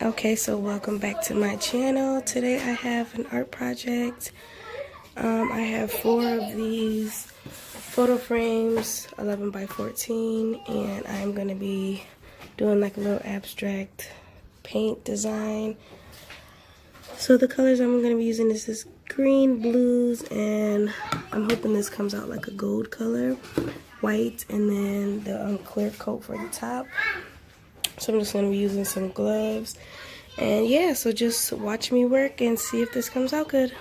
Okay, so welcome back to my channel. Today I have an art project. I have 4 of these photo frames, 11 by 14, and I'm going to be doing like a little abstract paint design. So the colors I'm going to be using is this green, blues, and I'm hoping this comes out like a gold color, white, and then the clear coat for the top. So I'm just going to be using some gloves. And yeah, so just watch me work and see if this comes out good.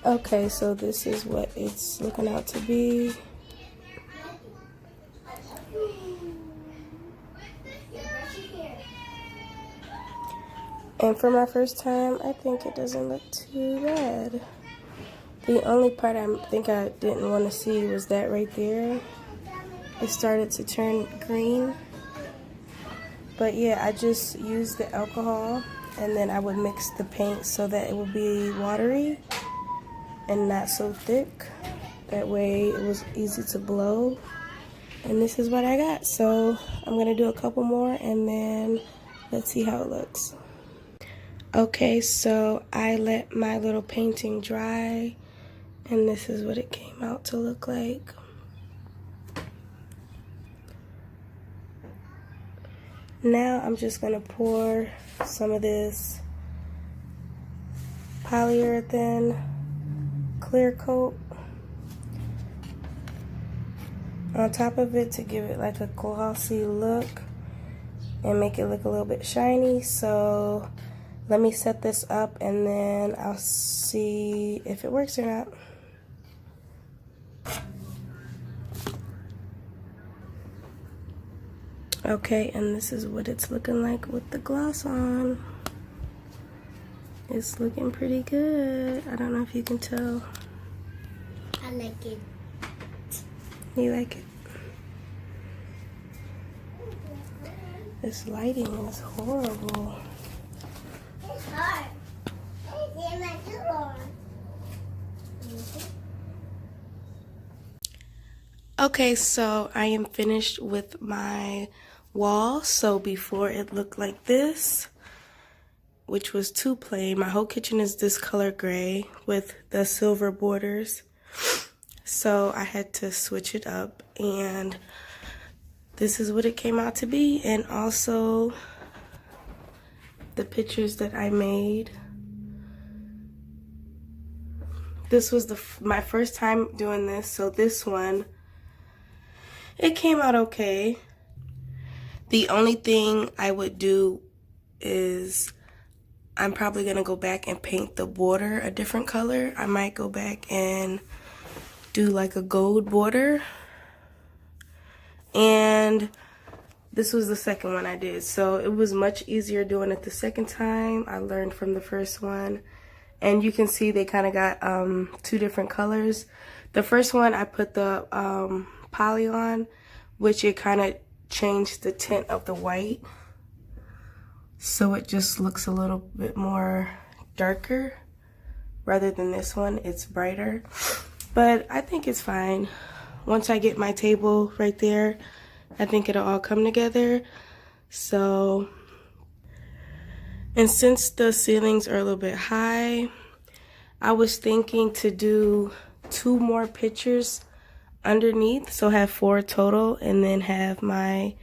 Okay, so this is what it's looking out to be. And for my first time, I think it doesn't look too bad. The only part I think I didn't want to see was that right there. It started to turn green. But yeah, I just used the alcohol and then I would mix the paint so that it would be watery and not so thick. That way it was easy to blow. And this is what I got. So I'm gonna do a couple more and then let's see how it looks. Okay, so I let my little painting dry and this is what it came out to look like. Now I'm just gonna pour some of this polyurethane clear coat on top of it to give it like a glossy look and make it look a little bit shiny. So let me set this up and then I'll see if it works or not. Okay, and this is what it's looking like with the gloss on. It's looking pretty good. I don't know if you can tell. I like it. You like it? This lighting is horrible. It's hard. It's my door. Okay, so I am finished with my wall. So before it looked like this, which was too plain. My whole kitchen is this color gray with the silver borders. So I had to switch it up and this is what it came out to be. And also the pictures that I made. This was my first time doing this, so this one, it came out okay. The only thing I would do is I'm probably gonna go back and paint the border a different color. I might go back and do like a gold border. And this was the second one I did, so it was much easier doing it the second time. I learned from the first one. And you can see they kind of got 2 different colors. The first one I put the poly on, which it kind of changed the tint of the white. So it just looks a little bit more darker rather than this one. It's brighter. But I think it's fine. Once I get my table right there, I think it'll all come together. So, and since the ceilings are a little bit high, I was thinking to do 2 more pictures underneath, so have 4 total, and then have my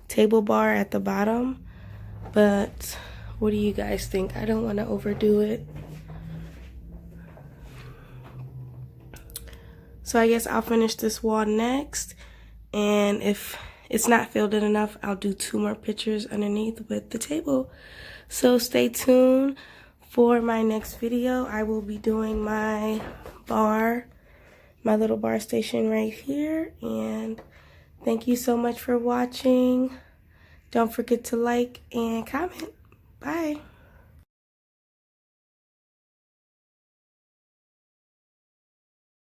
table bar at the bottom. But what do you guys think? I don't want to overdo it. So I guess I'll finish this wall next, and if it's not filled in enough, I'll do 2 more pictures underneath with the table. So stay tuned for my next video. I will be doing my bar, my little bar station right here. And thank you so much for watching. Don't forget to like and comment. Bye.